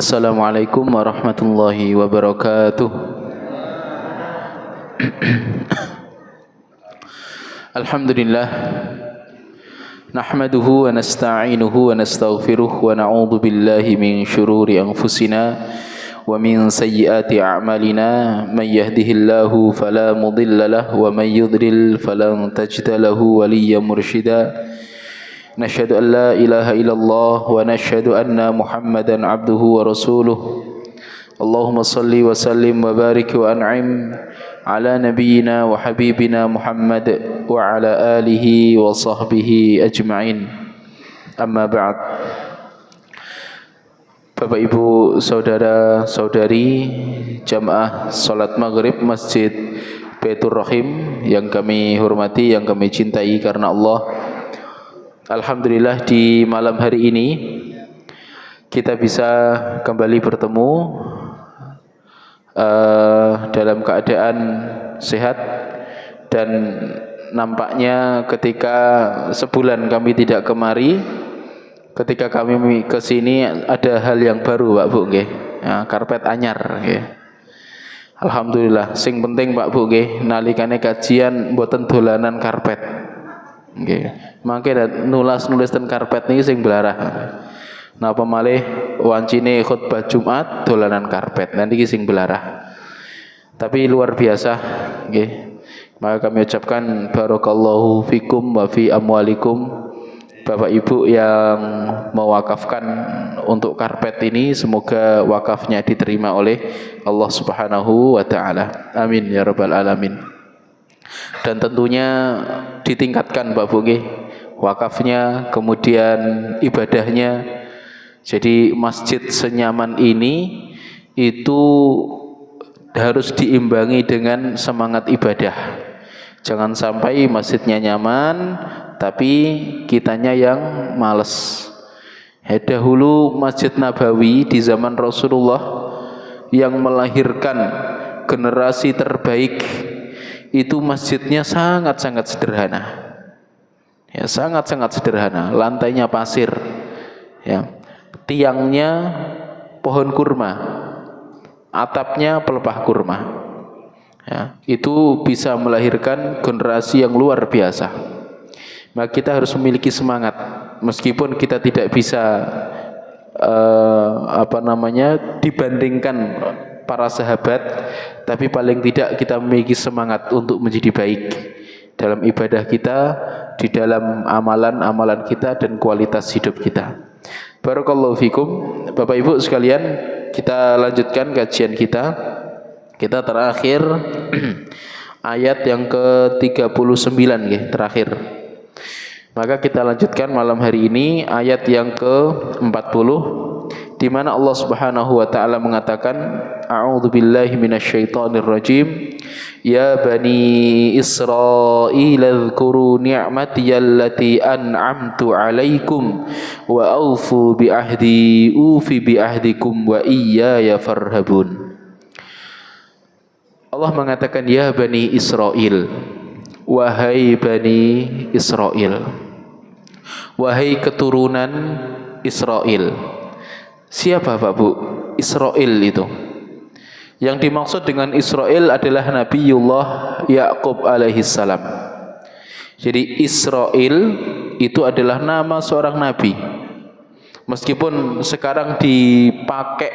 Assalamualaikum warahmatullahi wabarakatuh. Alhamdulillah nahmaduhu wa nasta'inuhu wa nastaghfiruh wa na'udzu billahi min syururi anfusina wa min sayyiati a'malina may yahdihillahu fala mudilla lahu wa may yudlil falan tajida lahu waliyyan mursyida. Nashhadu an la ilaha illallah wa nashhadu anna Muhammadan abduhu wa rasuluh. Allahumma salli wa sallim wa barik wa an'im ala nabiyyina wa habibina Muhammad wa ala alihi wa sahbihi ajma'in. Amma ba'd. Bapak Ibu, saudara-saudari jamaah salat maghrib Masjid Baitur Rahim yang kami hormati, yang kami cintai karena Allah. Alhamdulillah di malam hari ini kita bisa kembali bertemu dalam keadaan sehat, dan nampaknya ketika sebulan kami tidak kemari, ketika kami ke sini ada hal yang baru Pak Bu nggih. Ya, karpet anyar nggih. Alhamdulillah, sing penting Pak Bu nggih nalikane kajian mboten dolanan karpet. Nggih. Mangke nulis ten karpet niki sing blarah. Napa malih wancine khutbah Jumat dolanan karpet. Nanti niki sing blarah. Tapi luar biasa nggih. Maka kami ucapkan barakallahu fikum wa fi amwalikum. Bapak Ibu yang mewakafkan untuk karpet ini, semoga wakafnya diterima oleh Allah Subhanahu wa taala. Amin ya rabbal alamin. Dan tentunya ditingkatkan Pak Bu nggih, wakafnya, kemudian ibadahnya. Jadi masjid senyaman ini itu harus diimbangi dengan semangat ibadah. Jangan sampai masjidnya nyaman tapi kitanya yang males. Dahulu Masjid Nabawi di zaman Rasulullah yang melahirkan generasi terbaik itu masjidnya sangat-sangat sederhana. Ya, sangat-sangat sederhana. Lantainya pasir. Ya. Tiangnya pohon kurma. Atapnya pelepah kurma. Ya, itu bisa melahirkan generasi yang luar biasa. Maka kita harus memiliki semangat meskipun kita tidak bisa dibandingkan para sahabat, tapi paling tidak kita memiliki semangat untuk menjadi baik dalam ibadah kita, di dalam amalan-amalan kita dan kualitas hidup kita. Barakallahu fikum. Bapak Ibu sekalian, kita lanjutkan kajian kita. Kita terakhir ayat yang ke-39 nggih, terakhir. Maka kita lanjutkan malam hari ini ayat yang ke-40, di mana Allah Subhanahu wa taala mengatakan, a'udzu billahi minasyaitonir rajim, ya bani Israil dzkuru ni'mati allati an'amtu 'alaikum wa aufu bi ahdi ufi bi ahdikum wa iyaya farhabun. Allah mengatakan, ya bani Israil, wahai bani Israil, wahai keturunan Israil. Siapa Pak Bu Israil itu? Yang dimaksud dengan Israil adalah Nabiullah Ya'qub alaihissalam. Jadi Israil itu adalah nama seorang nabi. Meskipun sekarang dipakai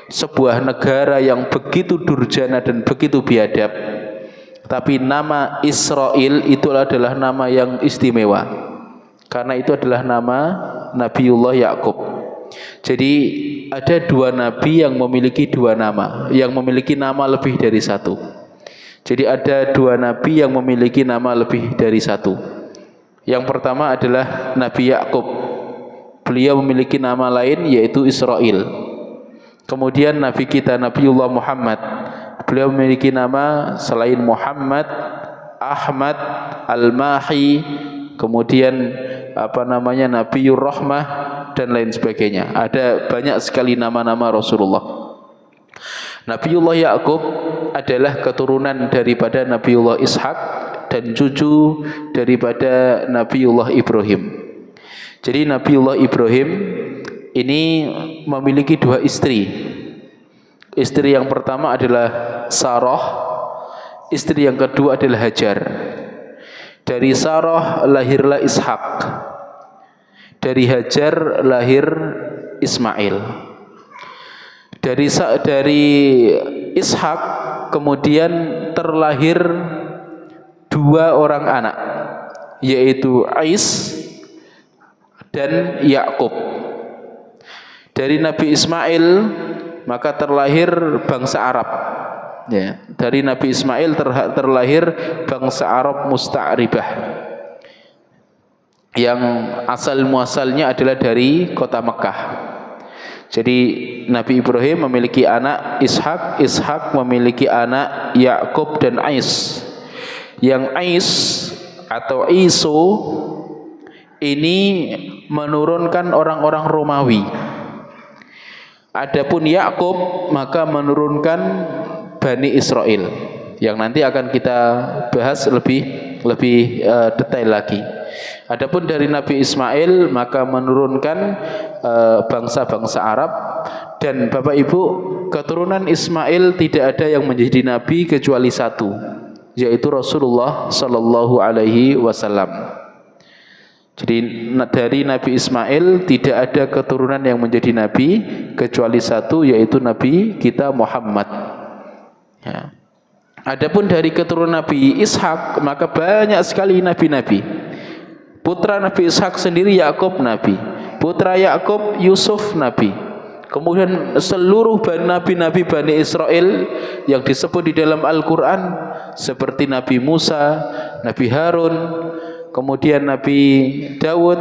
sebuah negara yang begitu durjana dan begitu biadab, tapi nama Israil itu adalah nama yang istimewa, karena itu adalah nama Nabiullah Ya'qub. Jadi ada dua nabi yang memiliki dua nama, yang memiliki nama lebih dari satu. Jadi ada dua nabi yang memiliki nama lebih dari satu. Yang pertama adalah Nabi Ya'qub. Beliau memiliki nama lain yaitu Israil. Kemudian Nabi kita Nabiullah Muhammad, beliau memiliki nama selain Muhammad, Ahmad, Al-Mahi, kemudian Nabiur Rahmah dan lain sebagainya. Ada banyak sekali nama-nama Rasulullah. Nabiullah Ya'qub adalah keturunan daripada Nabiullah Ishak dan cucu daripada Nabiullah Ibrahim. Jadi Nabiullah Ibrahim ini memiliki dua istri. Istri yang pertama adalah Sarah, istri yang kedua adalah Hajar. Dari Sarah lahirlah Ishak, dari Hajar lahir Ismail. Dari Ishak kemudian terlahir dua orang anak, yaitu Ais dan Yakub. Dari Nabi Ismail maka terlahir bangsa Arab. Ya, dari Nabi Ismail terlahir bangsa Arab Musta'ribah, yang asal muasalnya adalah dari kota Mekah. Jadi Nabi Ibrahim memiliki anak Ishak, Ishak memiliki anak Yakub dan Ais. Yang Ais atau Iso ini menurunkan orang-orang Romawi. Adapun Yakub maka menurunkan Bani Israel, yang nanti akan kita bahas lebih detail lagi. Adapun dari Nabi Ismail maka menurunkan bangsa-bangsa Arab. Dan Bapak Ibu, keturunan Ismail tidak ada yang menjadi nabi kecuali satu, yaitu Rasulullah Sallallahu Alaihi Wasallam. Jadi dari Nabi Ismail tidak ada keturunan yang menjadi nabi kecuali satu, yaitu Nabi kita Muhammad. Ya. Adapun dari keturunan Nabi Ishak maka banyak sekali nabi-nabi. Putra Nabi Ishak sendiri Yakub nabi, putra Yakub Yusuf nabi. Kemudian seluruh nabi-nabi Bani Israel yang disebut di dalam Al-Quran, seperti Nabi Musa, Nabi Harun, kemudian Nabi Dawud,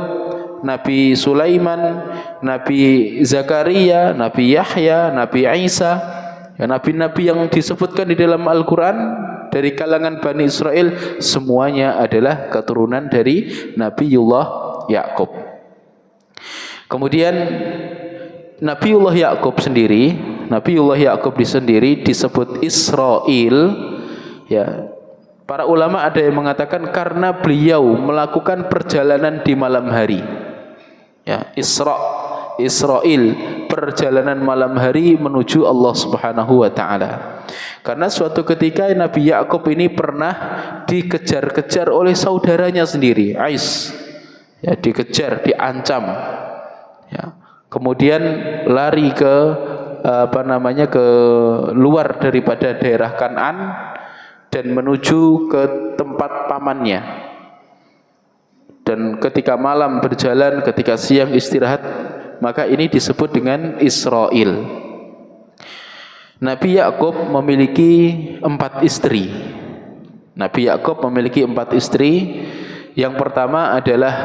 Nabi Sulaiman, Nabi Zakaria, Nabi Yahya, Nabi Isa, ya, nabi-nabi yang disebutkan di dalam Al-Quran dari kalangan Bani Israel semuanya adalah keturunan dari Nabiullah Yakub. Kemudian Nabiullah Yakub sendiri disebut Israel, ya. Para ulama ada yang mengatakan karena beliau melakukan perjalanan di malam hari. Ya, Israel, perjalanan malam hari menuju Allah Subhanahu wa taala. Karena suatu ketika Nabi Yakub ini pernah dikejar-kejar oleh saudaranya sendiri, Ais. Ya, dikejar, diancam. Ya. Kemudian lari ke ke luar daripada daerah Kan'an dan menuju ke tempat pamannya. Dan ketika malam berjalan, ketika siang istirahat, maka ini disebut dengan Israel. Nabi Yakub memiliki 4 istri. Nabi Yakub memiliki 4 istri. Yang pertama adalah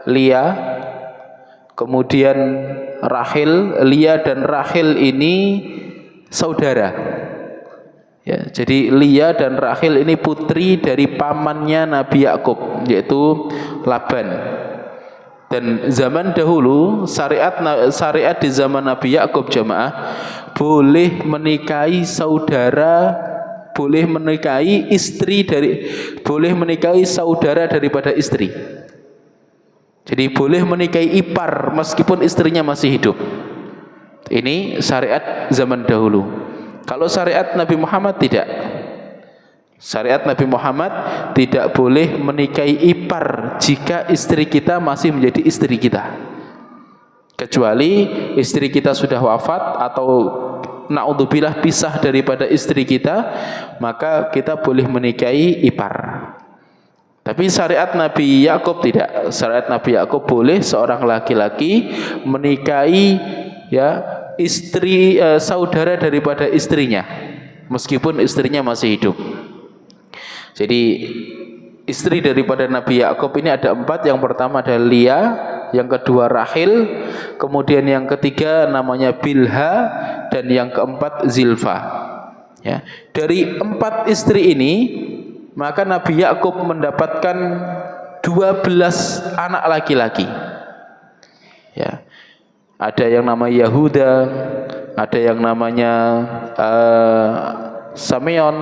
Lia, kemudian Rahil. Lia dan Rahil ini saudara. Ya, jadi Lia dan Rahil ini putri dari pamannya Nabi Yakub, yaitu Laban. Dan zaman dahulu syariat di zaman Nabi Yakub jamaah boleh menikahi saudara, boleh menikahi saudara daripada istri. Jadi boleh menikahi ipar meskipun istrinya masih hidup. Ini syariat zaman dahulu. Kalau syariat Nabi Muhammad tidak. Syariat Nabi Muhammad tidak boleh menikahi ipar jika istri kita masih menjadi istri kita. Kecuali istri kita sudah wafat atau na'udzubillah pisah daripada istri kita, maka kita boleh menikahi ipar. Tapi syariat Nabi Yakub tidak. Syariat Nabi Yakub boleh seorang laki-laki menikahi istri saudara daripada istrinya meskipun istrinya masih hidup. Jadi istri daripada Nabi Yakub ini ada 4. Yang pertama adalah Lia, yang kedua Rahil, kemudian yang ketiga namanya Bilha, dan yang keempat Zilfa. Ya. Dari 4 istri ini maka Nabi Yakub mendapatkan 12 anak laki-laki. Ya. Ada yang namanya Yahuda, ada yang namanya Sam'on,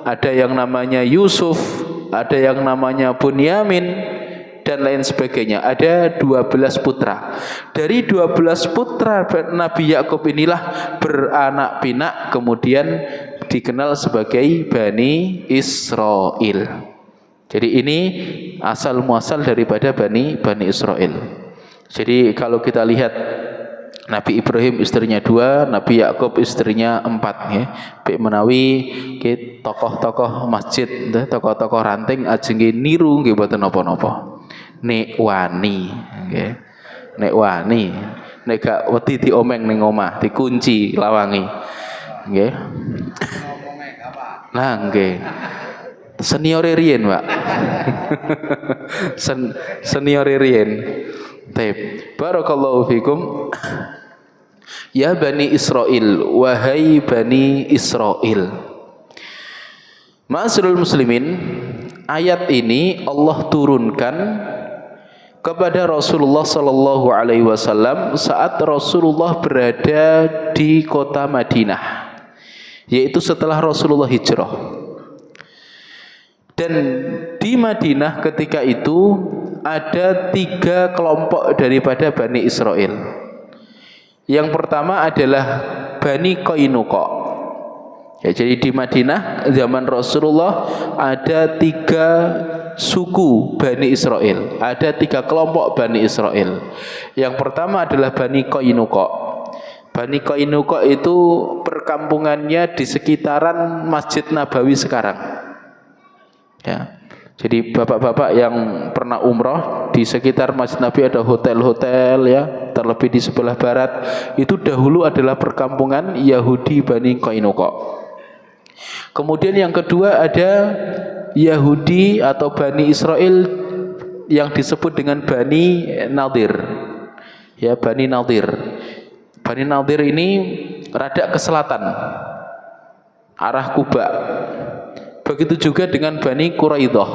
ada yang namanya Yusuf, ada yang namanya Bunyamin, dan lain sebagainya. Ada 12 putra. Dari 12 putra Nabi Yakub inilah beranak pinak kemudian dikenal sebagai Bani Israel. Jadi ini asal muasal daripada Bani Israel. Jadi kalau kita lihat Nabi Ibrahim istrinya 2, Nabi Yakub istrinya 4 ya. Bik menawi tokoh-tokoh masjid, tokoh-tokoh ranting ajeng niru nggih mboten napa-napa. Nek wani nggih. Nek wani, nek gak wedi diomeng ning omah, dikunci lawangi. Nggih. Nah, nggih. Senior riyen, Pak. Senior riyen. Taib. Barakallahu fikum. Ya Bani Israel, wahai Bani Israel. Ma'asyiral muslimin, ayat ini Allah turunkan kepada Rasulullah sallallahu alaihi wasallam saat Rasulullah berada di kota Madinah, yaitu setelah Rasulullah hijrah. Dan di Madinah ketika itu ada 3 kelompok daripada Bani Israel. Yang pertama adalah Bani Qainuqa. Ya, jadi di Madinah zaman Rasulullah ada 3 suku Bani Israel. Ada 3 kelompok Bani Israel. Yang pertama adalah Bani Qainuqa. Bani Qainuqa itu perkampungannya di sekitaran Masjid Nabawi sekarang. Ya. Jadi bapak-bapak yang pernah umroh di sekitar Masjid Nabi ada hotel-hotel ya, terlebih di sebelah barat itu dahulu adalah perkampungan Yahudi Bani Qainuqa. Kemudian yang kedua ada Yahudi atau Bani Israel yang disebut dengan Bani Nadir. Ya, Bani Nadir. Bani Nadir ini rada ke selatan, arah Kuba. Begitu juga dengan Bani Quraidah.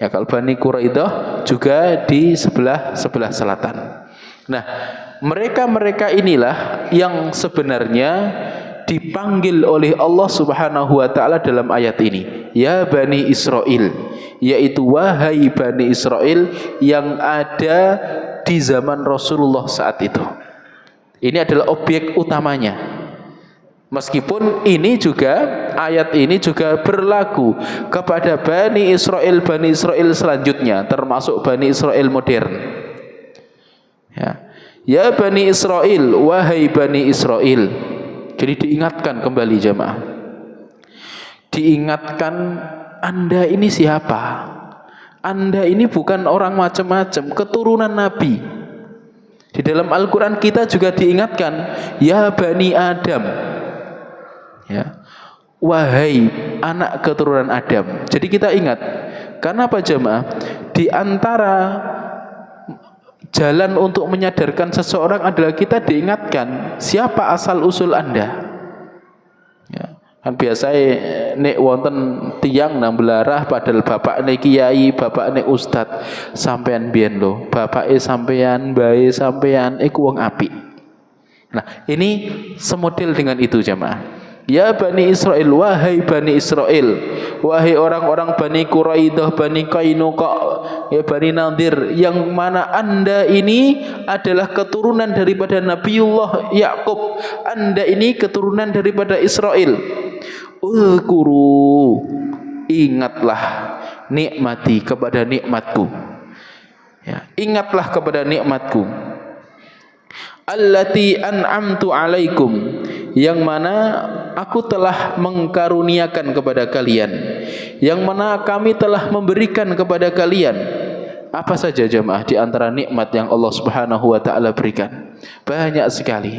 Ya, kalau Bani Quraidah juga di sebelah selatan. Nah, mereka inilah yang sebenarnya dipanggil oleh Allah Subhanahu wa taala dalam ayat ini. Ya Bani Israel, yaitu wahai Bani Israel yang ada di zaman Rasulullah saat itu. Ini adalah objek utamanya. Meskipun ini juga ayat ini juga berlaku kepada Bani Israel selanjutnya, termasuk Bani Israel modern. Ya Bani Israel, wahai Bani Israel. Jadi diingatkan kembali jemaah. Diingatkan Anda ini siapa? Anda ini bukan orang macam-macam, keturunan Nabi. Di dalam Al-Quran kita juga diingatkan, ya Bani Adam. Ya, wahai anak keturunan Adam. Jadi kita ingat, karena apa jemaah? Di antara jalan untuk menyadarkan seseorang adalah kita diingatkan siapa asal usul Anda. Ya, kan biasa nek wonten tiang nang belarah padahal bapak nek kiai, bapak nek ustad, sampean biyen lho, bapake sampean, bae sampean iku wong apik. Nah, ini semodel dengan itu jemaah. Ya Bani Israel, wahai Bani Israel, wahai orang-orang Bani Quraidah, Bani Qainuqa, ya Bani Nadir, yang mana Anda ini adalah keturunan daripada Nabiullah Yakub. Anda ini keturunan daripada Israel. Ulkuru, ingatlah nikmati kepada nikmatku. Ya, ingatlah kepada nikmatku. Allati an'amtu alaikum, yang mana aku telah mengkaruniakan kepada kalian, yang mana kami telah memberikan kepada kalian. Apa saja jemaah di antara nikmat yang Allah Subhanahu wa taala berikan? Banyak sekali.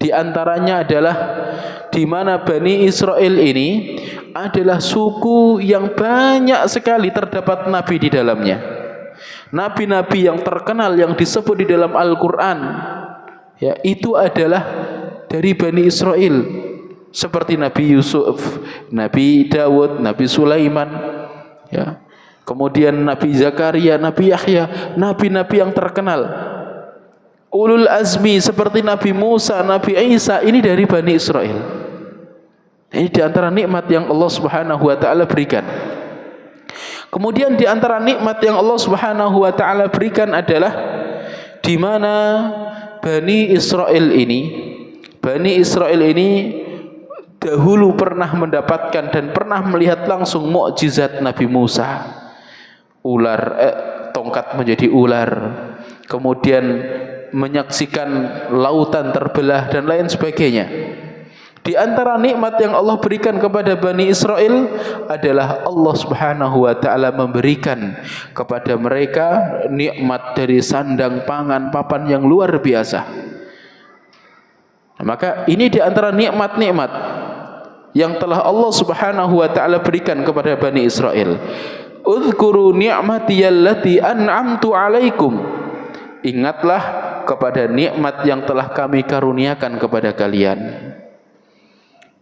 Di antaranya adalah di mana Bani Israel ini adalah suku yang banyak sekali terdapat nabi di dalamnya. Nabi-nabi yang terkenal yang disebut di dalam Al-Qur'an, ya, itu adalah dari Bani Israel, seperti Nabi Yusuf, Nabi Dawud, Nabi Sulaiman, ya. Kemudian Nabi Zakaria, Nabi Yahya, nabi-nabi yang terkenal. Ulul azmi seperti Nabi Musa, Nabi Isa, ini dari Bani Israel. Ini di antara nikmat yang Allah Subhanahu wa taala berikan. Kemudian di antara nikmat yang Allah Subhanahu wa taala berikan adalah di mana Bani Israel ini dahulu pernah mendapatkan dan pernah melihat langsung mukjizat Nabi Musa. Tongkat menjadi ular. Kemudian menyaksikan lautan terbelah dan lain sebagainya. Di antara nikmat yang Allah berikan kepada Bani Israel adalah Allah Subhanahu wa taala memberikan kepada mereka nikmat dari sandang, pangan, papan yang luar biasa. Nah, maka ini di antara nikmat-nikmat yang telah Allah Subhanahu wa taala berikan kepada Bani Israel. Udzkuru ni'matiyallati an'amtu 'alaikum. Ingatlah kepada nikmat yang telah kami karuniakan kepada kalian.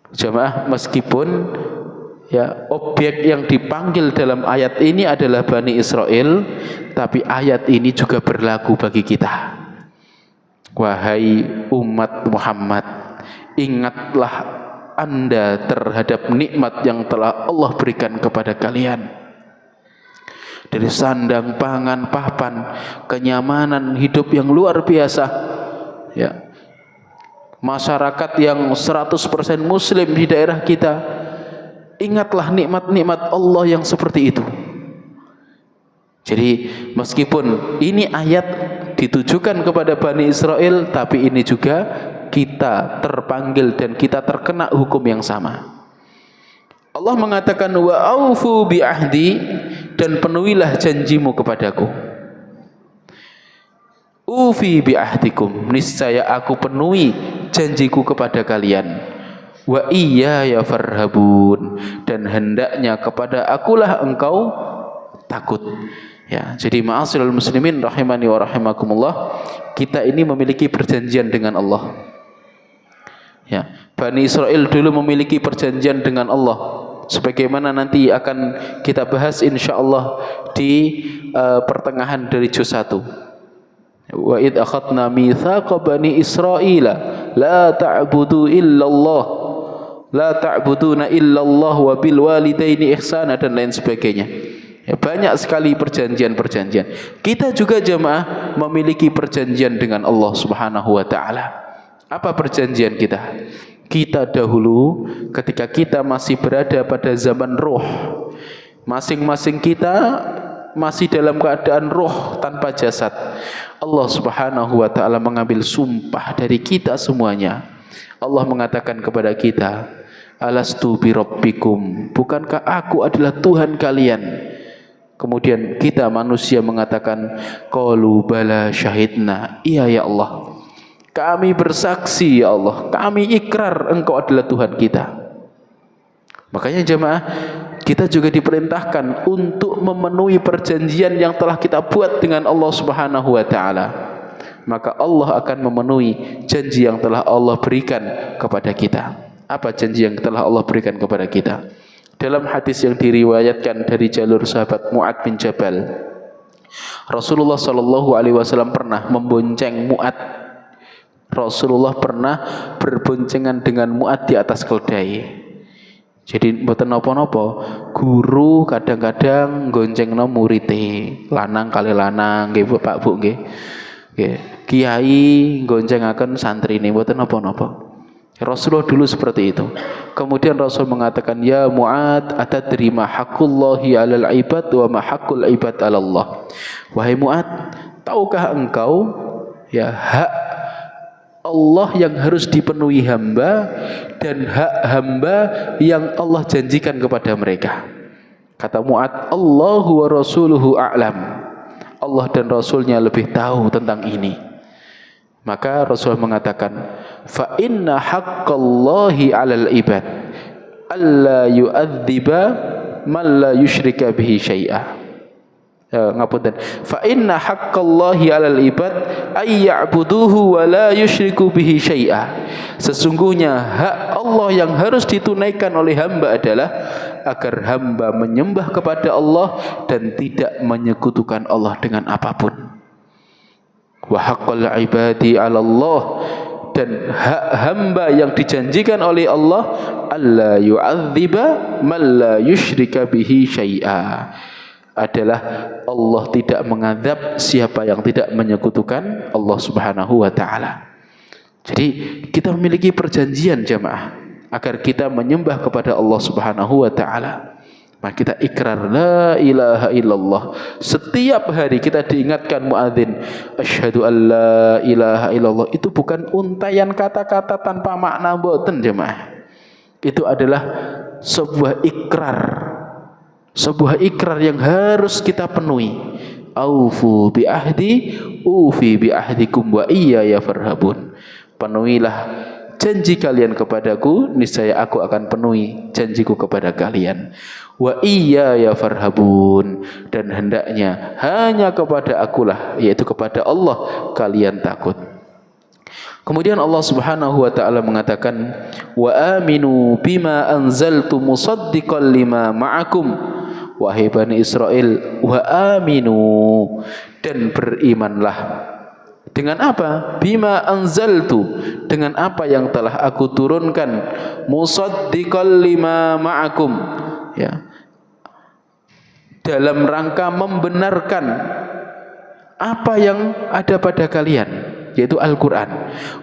Jemaah, meskipun objek yang dipanggil dalam ayat ini adalah Bani Israel, tapi ayat ini juga berlaku bagi kita. Wahai umat Muhammad, ingatlah Anda terhadap nikmat yang telah Allah berikan kepada kalian. Dari sandang, pangan, papan, kenyamanan hidup yang luar biasa, masyarakat yang 100% muslim di daerah kita. Ingatlah nikmat-nikmat Allah yang seperti itu. Jadi meskipun ini ayat ditujukan kepada Bani Israel, tapi ini juga kita terpanggil dan kita terkena hukum yang sama. Allah mengatakan wa aufu bi ahdi, dan penuhilah janjimu kepadaku. Ufi bi ahdikum, niscaya aku penuhi janjiku kepada kalian. Wa iyaya farhabun, dan hendaknya kepada akulah engkau takut. Jadi ma'asyiral muslimin rahimani wa rahimakumullah, kita ini memiliki perjanjian dengan Allah. Bani Israel dulu memiliki perjanjian dengan Allah, sebagaimana nanti akan kita bahas insyaallah di pertengahan dari juz 1. Wa id akhadna mitsaqa bani Israila la ta'budu illallah la ta'buduna illallah wa bil walidaini ihsana, dan lain sebagainya. Banyak sekali perjanjian-perjanjian. Kita juga jemaah memiliki perjanjian dengan Allah Subhanahu wa taala. Apa perjanjian kita? Kita dahulu ketika kita masih berada pada zaman ruh, masing-masing kita masih dalam keadaan ruh tanpa jasad, Allah Subhanahu wa taala mengambil sumpah dari kita semuanya. Allah mengatakan kepada kita, alastu bi rabbikum, bukankah aku adalah Tuhan kalian? Kemudian kita manusia mengatakan, qalu bala syahidna, iya ya Allah, kami bersaksi ya Allah, kami ikrar engkau adalah Tuhan kita. Makanya jemaah, kita juga diperintahkan untuk memenuhi perjanjian yang telah kita buat dengan Allah Subhanahu wa taala. Maka Allah akan memenuhi janji yang telah Allah berikan kepada kita. Apa janji yang telah Allah berikan kepada kita? Dalam hadis yang diriwayatkan dari jalur sahabat Mu'ad bin Jabal, Rasulullah sallallahu alaihi wasallam pernah membonceng Mu'ad. Rasulullah pernah berboncengan dengan Mu'ad di atas keldai. Jadi mboten napa-napa, guru kadang-kadang goncengno murite, lanang kali lanang nggih Pak Bu nggih. Nggih, kiai goncengaken santrine mboten napa-napa. Rasulullah dulu seperti itu. Kemudian Rasul mengatakan, ya Mu'ad, atadri ma haqqullahi 'alal 'ibad wa ma haqqul 'ibad 'ala Allah. Wahai Mu'ad, tahukah engkau hak Allah yang harus dipenuhi hamba dan hak hamba yang Allah janjikan kepada mereka? Kata Mu'ad, Allahu wa rasuluhu a'lam. Allah dan Rasulnya lebih tahu tentang ini. Maka Rasul mengatakan, fa inna haqqallahi 'alal ibad alla yu'adziba man la yusyrika bihi syai'a. Ngapunten. Fa inna haqqallahi 'alal ibad ay ya'buduhu wa la yusyriku bihi syai'a. Sesungguhnya hak Allah yang harus ditunaikan oleh hamba adalah agar hamba menyembah kepada Allah dan tidak menyekutukan Allah dengan apapun. Wa haqqal ibadi 'ala Allah, dan hak hamba yang dijanjikan oleh Allah, alla yu'adziba man la yusyrika bihi syai'a, adalah Allah tidak mengadab siapa yang tidak menyekutukan Allah Subhanahu wa taala. Jadi kita memiliki perjanjian jamaah agar kita menyembah kepada Allah Subhanahu wa taala. Maka kita ikrar la ilaha illallah. Setiap hari kita diingatkan muadzin asyhadu an la ilaha illallah. Itu bukan untaian kata-kata tanpa makna mboten jemaah. Itu adalah sebuah ikrar. Sebuah ikrar yang harus kita penuhi. Aufu bi ahdi ufi bi ahdikum wa iyaya farhabun. Penuhilah janji kalian kepadaku, niscaya aku akan penuhi janjiku kepada kalian. Wa iyaya farhabun, dan hendaknya hanya kepada akulah, yaitu kepada Allah kalian takut. Kemudian Allah Subhanahu wa taala mengatakan, wa aminu bima anzaltu musaddiqan lima ma'akum. Wahai Bani Israel, wa aminu, dan berimanlah. Dengan apa? Bima anzaltu, dengan apa yang telah aku turunkan, musaddiqan lima ma'akum, ya, dalam rangka membenarkan apa yang ada pada kalian, yaitu Al-Quran.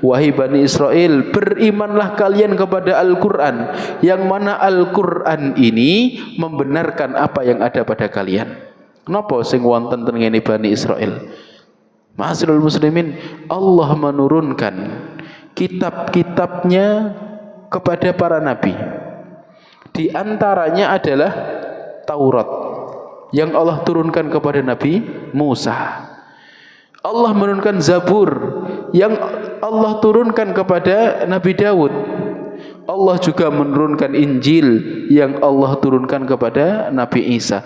Wahai Bani Israel, berimanlah kalian kepada Al-Quran, yang mana Al-Quran ini membenarkan apa yang ada pada kalian. Kenapa sing wonten ten ngene Bani Israel? Ma'asyiral muslimin, Allah menurunkan kitab-kitabnya kepada para nabi. Di antaranya adalah Taurat yang Allah turunkan kepada Nabi Musa. Allah menurunkan Zabur yang Allah turunkan kepada Nabi Daud. Allah juga menurunkan Injil yang Allah turunkan kepada Nabi Isa.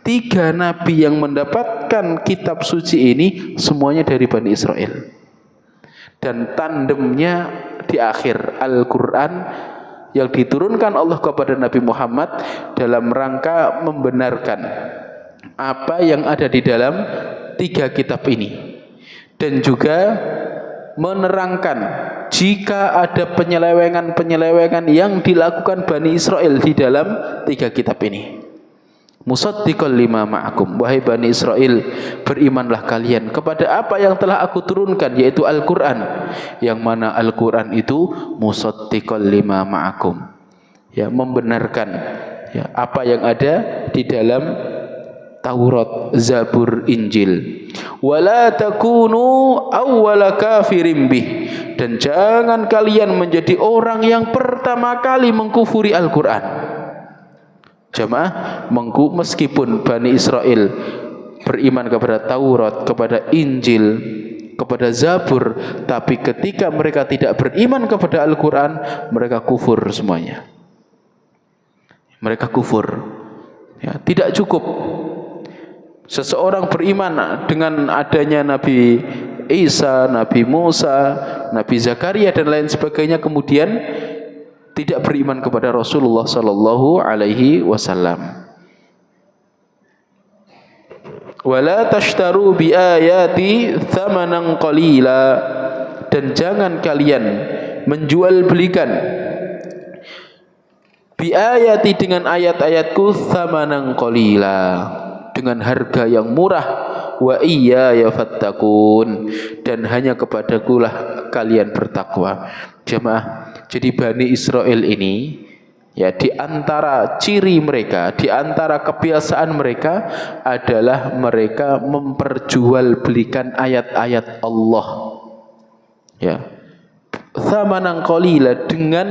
3 nabi yang mendapatkan kitab suci ini semuanya dari Bani Israel. Dan tandemnya di akhir Al-Quran yang diturunkan Allah kepada Nabi Muhammad dalam rangka membenarkan apa yang ada di dalam 3 kitab ini, dan juga menerangkan jika ada penyelewengan-penyelewengan yang dilakukan Bani Israel di dalam 3 kitab ini. Musaddiqan lima ma'akum, wahai Bani Israel, berimanlah kalian kepada apa yang telah aku turunkan, yaitu Al-Quran, yang mana Al-Quran itu musaddiqan lima ma'akum, ya, membenarkan, ya, apa yang ada di dalam Taurat, Zabur, Injil. Wala takunu awwala kafirin bih, dan jangan kalian menjadi orang yang pertama kali mengkufuri Al-Quran. Jamaah, meskipun Bani Israel beriman kepada Taurat, kepada Injil, kepada Zabur, tapi ketika mereka tidak beriman kepada Al-Quran, mereka kufur semuanya. Mereka kufur, ya, tidak cukup seseorang beriman dengan adanya Nabi Isa, Nabi Musa, Nabi Zakaria dan lain sebagainya, kemudian tidak beriman kepada Rasulullah sallallahu alaihi wasallam. Wala tashtaru bi ayati thamanan qalila, dan jangan kalian menjual belikan bi ayati, dengan ayat-ayatku, thamanan qalila, dengan harga yang murah, wa iyaya fattaqun, dan hanya kepadakulah kalian bertakwa. Jemaah, jadi Bani Israel ini, ya, di antara ciri mereka, di antara kebiasaan mereka adalah mereka memperjualbelikan ayat-ayat Allah, ya, thamanan qalila, dengan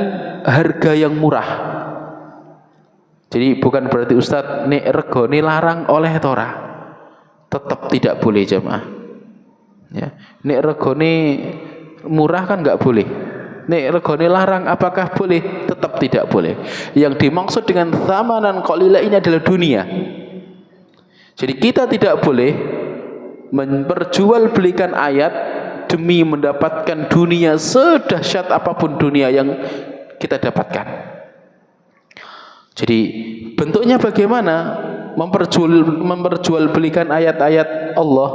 harga yang murah. Jadi bukan berarti Ustadz nek regane larang oleh tora, tetap tidak boleh jemaah, ya. Nek regane murah kan nggak boleh, nek regane larang apakah boleh? Tetap tidak boleh. Yang dimaksud dengan thamanan qalila ini adalah dunia. Jadi kita tidak boleh memperjualbelikan ayat demi mendapatkan dunia, sedahsyat apapun dunia yang kita dapatkan. Jadi bentuknya bagaimana memperjualbelikan ayat-ayat Allah?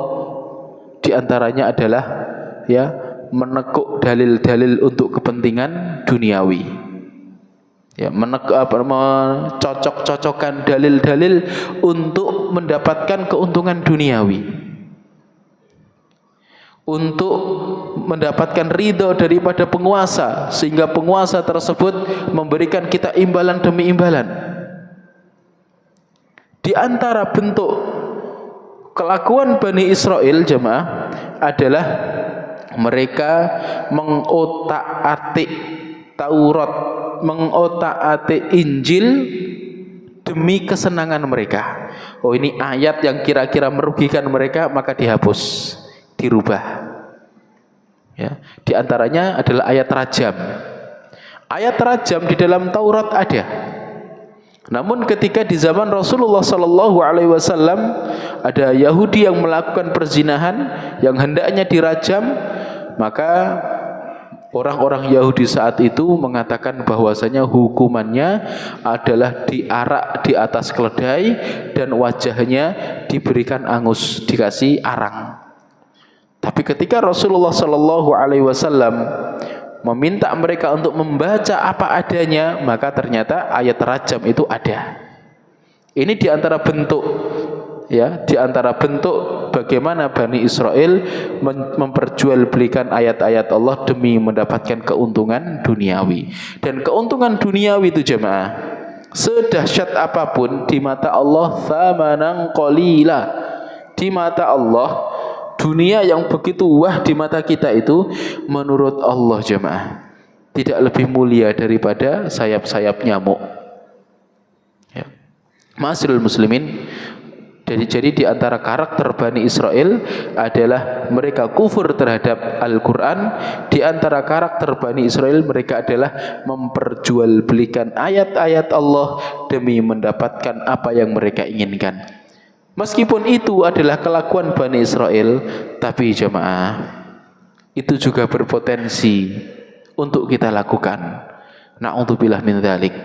Di antaranya adalah, ya, menekuk dalil-dalil untuk kepentingan duniawi, Ya, mencocok-cocokkan dalil-dalil untuk mendapatkan keuntungan duniawi, untuk mendapatkan ridho daripada penguasa, sehingga penguasa tersebut memberikan kita imbalan demi imbalan. Di antara bentuk kelakuan Bani Israel jemaah adalah mereka mengotak-atik Taurat, mengotak-atik Injil demi kesenangan mereka. Oh, ini ayat yang kira-kira merugikan mereka, maka dihapus, dirubah. Ya, di antaranya adalah ayat rajam. Ayat rajam di dalam Taurat ada. Namun ketika di zaman Rasulullah sallallahu alaihi wasallam ada Yahudi yang melakukan perzinahan yang hendaknya dirajam, maka orang-orang Yahudi saat itu mengatakan bahwasanya hukumannya adalah diarak di atas keledai dan wajahnya diberikan angus, dikasih arang. Tapi ketika Rasulullah sallallahu alaihi wasallam meminta mereka untuk membaca apa adanya, maka ternyata ayat rajam itu ada. Ini diantara bentuk, ya, diantara bentuk bagaimana Bani Israel memperjualbelikan ayat-ayat Allah demi mendapatkan keuntungan duniawi. Dan keuntungan duniawi itu jemaah, sedahsyat apapun di mata Allah, thamanan qalila, di mata Allah, dunia yang begitu wah di mata kita itu menurut Allah jemaah tidak lebih mulia daripada sayap-sayap nyamuk. Ya. Ma'asyiral muslimin, jadi di antara karakter Bani Israel adalah mereka kufur terhadap Al-Quran. Di antara karakter Bani Israel mereka adalah memperjualbelikan ayat-ayat Allah demi mendapatkan apa yang mereka inginkan. Meskipun itu adalah kelakuan Bani Israel, tapi jemaah, itu juga berpotensi untuk kita lakukan. Na'udzubillah min dzalik.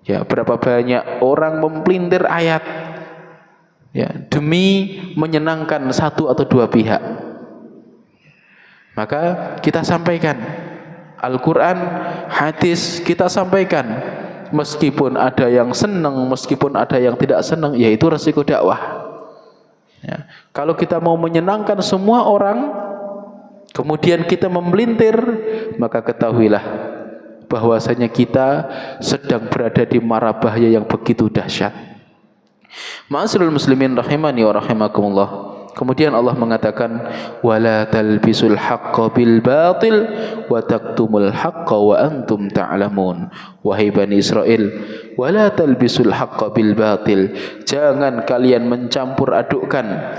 Ya, berapa banyak orang memelintir ayat, ya, demi menyenangkan satu atau dua pihak. Maka kita sampaikan Al-Quran, hadis kita sampaikan. Meskipun ada yang senang, meskipun ada yang tidak senang, yaitu resiko dakwah. Ya. Kalau kita mau menyenangkan semua orang, kemudian kita memelintir, maka ketahuilah bahwasanya kita sedang berada di mara bahaya yang begitu dahsyat. Ma'asyiral muslimin rahimani wa rahimakumullah. Kemudian Allah mengatakan, wala talbisul haqqo bil batil wa taktumul haqqo wa antum ta'lamun. Wahai Bani Israel, wala talbisul haqqo bil batil, jangan kalian mencampur adukkan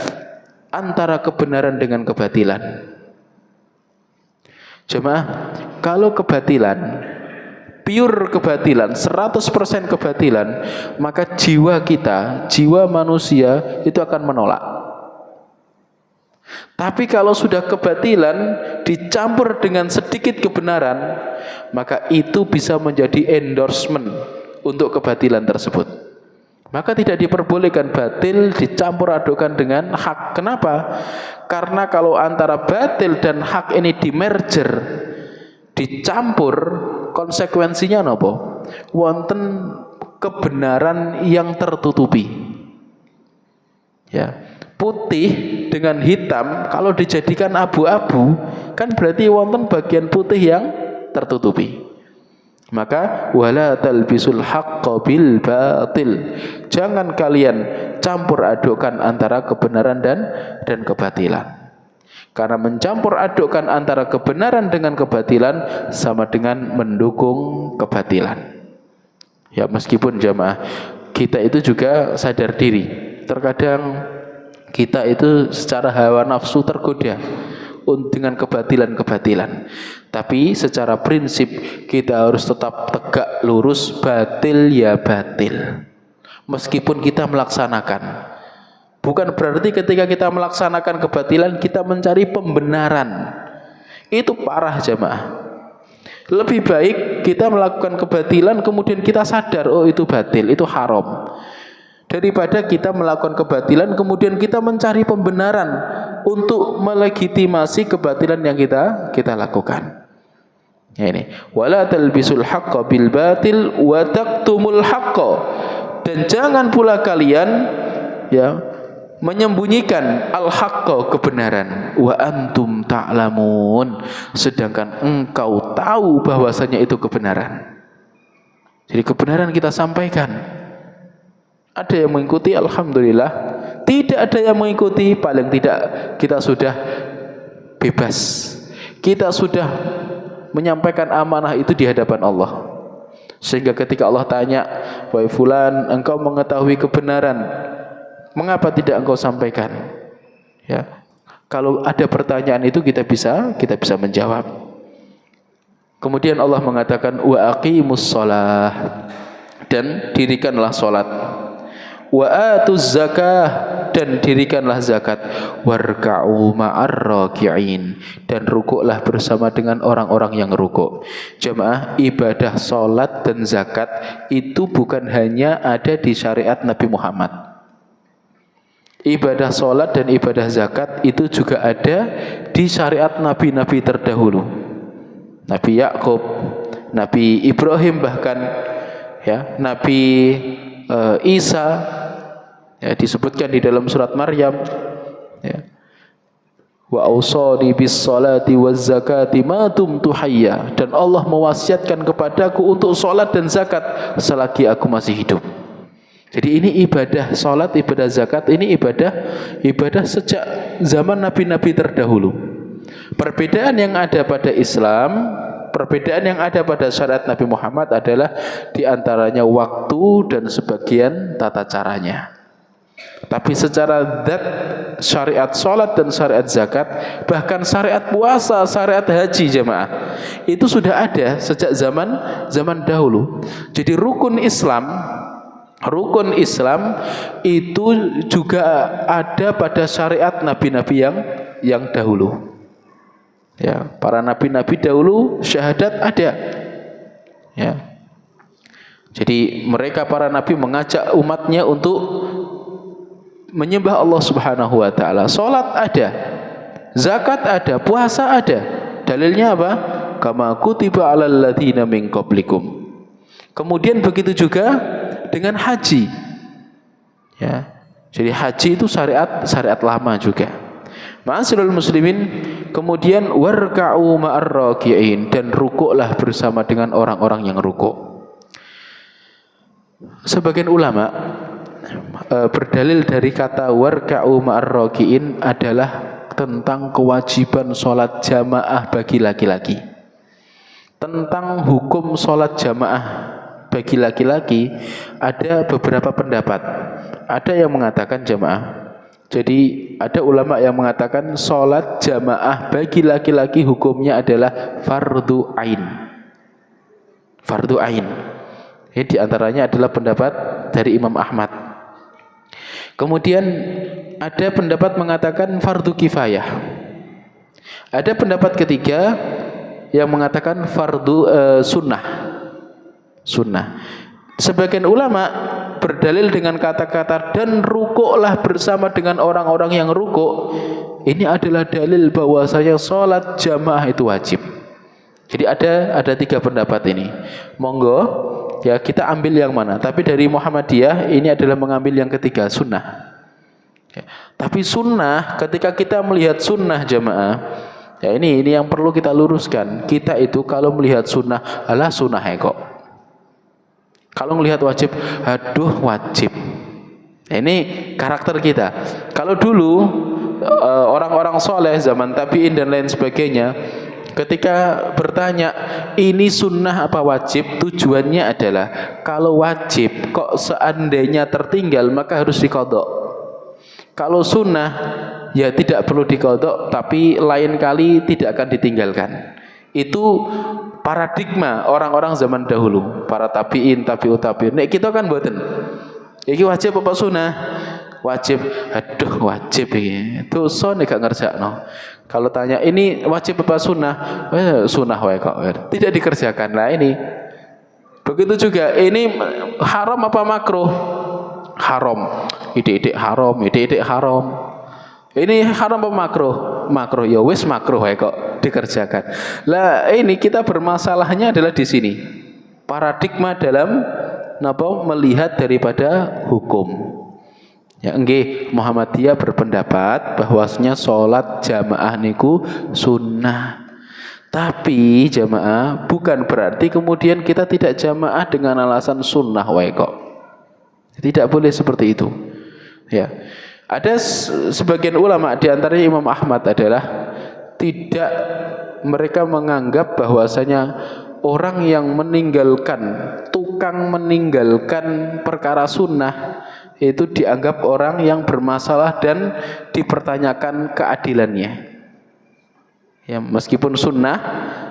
antara kebenaran dengan kebatilan. Jemaah, kalau kebatilan, pure kebatilan, 100% kebatilan, maka jiwa kita, jiwa manusia itu akan menolak. Tapi kalau sudah kebatilan dicampur dengan sedikit kebenaran, maka itu bisa menjadi endorsement untuk kebatilan tersebut. Maka tidak diperbolehkan batil dicampur adukkan dengan hak. Kenapa? Karena kalau antara batil dan hak ini di-merger, dicampur, konsekuensinya apa? Wonten kebenaran yang tertutupi. Ya. Putih dengan hitam kalau dijadikan abu-abu kan berarti wonten bagian putih yang tertutupi. Maka wala talbisul haqqo bil batil, jangan kalian campur adukkan antara kebenaran dan kebatilan. Karena mencampur adukkan antara kebenaran dengan kebatilan sama dengan mendukung kebatilan. Ya, meskipun jamaah kita itu juga sadar diri, terkadang kita itu secara hawa nafsu tergoda dengan kebatilan-kebatilan. Tapi secara prinsip kita harus tetap tegak lurus, batil ya batil. Meskipun kita melaksanakan. Bukan berarti ketika kita melaksanakan kebatilan kita mencari pembenaran. Itu parah jamaah. Lebih baik kita melakukan kebatilan kemudian kita sadar, oh itu batil, itu haram, daripada kita melakukan kebatilan kemudian kita mencari pembenaran untuk melegitimasi kebatilan yang kita lakukan. Ya ini, wala talbisul haqqo bil batil wa taktumul haqqo. Dan jangan pula kalian ya menyembunyikan al-haqqo, kebenaran, wa antum ta'lamun, sedangkan engkau tahu bahwasanya itu kebenaran. Jadi kebenaran kita sampaikan. Ada yang mengikuti, alhamdulillah. Tidak ada yang mengikuti, paling tidak kita sudah bebas. Kita sudah menyampaikan amanah itu di hadapan Allah. Sehingga ketika Allah tanya, wahai fulan, engkau mengetahui kebenaran, mengapa tidak engkau sampaikan? Ya, kalau ada pertanyaan itu kita bisa menjawab. Kemudian Allah mengatakan, wa aqimus shalah, dan dirikanlah salat. Wa atuz zakah, dan dirikanlah zakat. Warka'u ma'ar raki'in, dan rukuklah bersama dengan orang-orang yang rukuk. Jemaah, ibadah salat dan zakat itu bukan hanya ada di syariat Nabi Muhammad. Ibadah salat dan ibadah zakat itu juga ada di syariat nabi-nabi terdahulu. Nabi Yakub, Nabi Ibrahim, bahkan ya Nabi Isa, ya, disebutkan di dalam surat Maryam, ya, wa ausani bis salati waz zakati ma dumtu hayya, dan Allah mewasiatkan kepadaku untuk salat dan zakat selagi aku masih hidup. Jadi ini ibadah salat, ibadah zakat, ini ibadah sejak zaman nabi-nabi terdahulu. Perbedaan yang ada pada Islam, perbedaan yang ada pada syariat Nabi Muhammad adalah diantaranya waktu dan sebagian tata caranya. Tapi secara zat, syariat salat dan syariat zakat, bahkan syariat puasa, syariat haji jemaah, itu sudah ada sejak zaman dahulu. Jadi rukun Islam itu juga ada pada syariat nabi-nabi yang dahulu. Ya, para nabi-nabi dahulu syahadat ada. Ya. Jadi mereka para nabi mengajak umatnya untuk menyembah Allah Subhanahu wa taala. Salat ada, zakat ada, puasa ada. Dalilnya apa? Kama kutiba 'alal ladzina min qablikum. Kemudian begitu juga dengan haji. Ya. Jadi haji itu syariat lama juga. Ma'asyiral muslimin, kemudian warka'u ma'ar raki'in, dan rukuklah bersama dengan orang-orang yang rukuk. Sebagian ulama berdalil dari kata warka'u ma'ar raki'in adalah tentang kewajiban sholat jamaah bagi laki-laki. Tentang hukum sholat jamaah bagi laki-laki ada beberapa pendapat. Ada yang mengatakan jamaah. Jadi ada ulama yang mengatakan sholat jamaah bagi laki-laki hukumnya adalah fardu ain. Fardu ain. Ini diantaranya adalah pendapat dari Imam Ahmad. Kemudian ada pendapat mengatakan fardu kifayah. Ada pendapat ketiga yang mengatakan fardu sunnah. Sunnah. Sebagian ulama berdalil dengan kata-kata dan rukuklah bersama dengan orang-orang yang rukuk. Ini adalah dalil bahwasanya sholat jamaah itu wajib. Jadi ada tiga pendapat ini. Monggo ya kita ambil yang mana. Tapi dari Muhammadiyah ini adalah mengambil yang ketiga, sunnah. Ya. Tapi sunnah, ketika kita melihat sunnah jamaah, ya ini yang perlu kita luruskan. Kita itu kalau melihat sunnah, alah sunnah kok. Kalau melihat wajib, aduh wajib. Ini karakter kita. Kalau dulu orang-orang soleh zaman tabi'in dan lain sebagainya, ketika bertanya ini sunnah apa wajib, tujuannya adalah kalau wajib kok seandainya tertinggal maka harus diqadha. Kalau sunnah ya tidak perlu diqadha, tapi lain kali tidak akan ditinggalkan. Itu paradigma orang-orang zaman dahulu, para tabi'in, tabi'ut tabi'in. Nek kita kan mboten. Iki wajib apa sunnah? Wajib. Aduh, wajib iki. Dosa nek gak ngerjakno. Kalau tanya ini wajib apa sunnah? Sunnah wae kok. Tidak dikerjakan. Lah ini. Begitu juga ini haram apa makruh? Haram. Ide-ide haram, ide-ide haram. Ini haram apa makruh? Makruh. Ya wis makruh ya kok dikerjakan. Lah ini kita bermasalahnya adalah di sini. Paradigma dalam napa melihat daripada hukum. Ya nggih, Muhammadiyah berpendapat bahwasanya salat jamaah niku sunnah. Tapi jamaah bukan berarti kemudian kita tidak jamaah dengan alasan sunnah wae kok. Tidak boleh seperti itu. Ya. Ada sebagian ulama di antaranya Imam Ahmad adalah tidak, mereka menganggap bahwasanya orang yang tukang meninggalkan perkara sunnah itu dianggap orang yang bermasalah dan dipertanyakan keadilannya. Ya, meskipun sunnah,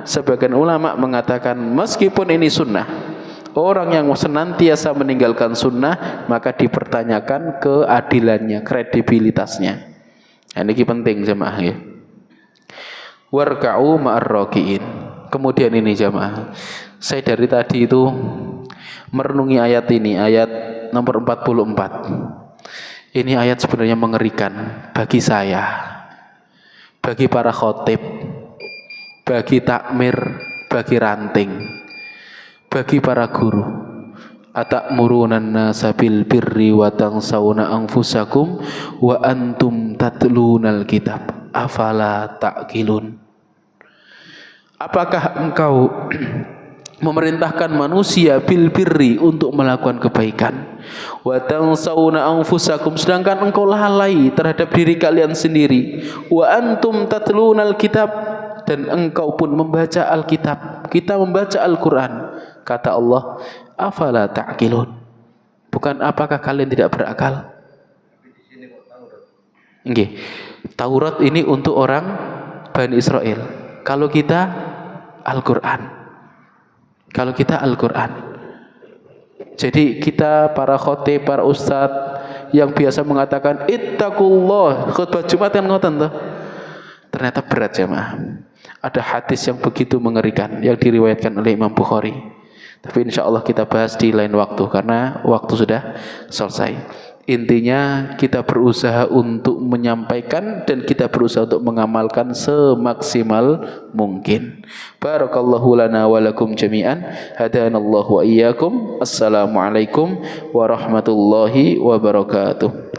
sebagian ulama mengatakan meskipun ini sunnah, orang yang senantiasa meninggalkan sunnah maka dipertanyakan keadilannya, kredibilitasnya. Nah, ini penting jemaah ya. Warka'u ma'ar raki'in. Kemudian ini jemaah, saya dari tadi itu merenungi ayat ini, ayat nomor 44. Ini ayat sebenarnya mengerikan bagi saya, bagi para khotib, bagi takmir, bagi ranting, bagi para guru. Atamuruna an-nasa bil birri wa tansawna anfusakum wa antum tatlunal kitab afala ta'qilun. Apakah engkau memerintahkan manusia bil birri untuk melakukan kebaikan, wa tansawna anfusakum, sedangkan engkau lalai terhadap diri kalian sendiri, wa antum tatlunal kitab, dan engkau pun membaca Alkitab. Kita membaca Al-Quran. Kata Allah, afala ta'qilun. Bukan apakah kalian tidak berakal? Nggih. Taurat ini untuk orang Bani Israel. Kalau kita Al-Quran. Kalau kita Al-Quran. Jadi kita para khotib, para ustadz yang biasa mengatakan ittaqullah, khutbah Jumat kan ngoten tuh. Ternyata berat jemaah. Ada hadis yang begitu mengerikan yang diriwayatkan oleh Imam Bukhari. Tapi insya Allah kita bahas di lain waktu karena waktu sudah selesai. Intinya kita berusaha untuk menyampaikan dan kita berusaha untuk mengamalkan semaksimal mungkin. Barakallahu lana wa lakum jami'an. Hadanallahu wa iyyakum. Assalamualaikum warahmatullahi wabarakatuh.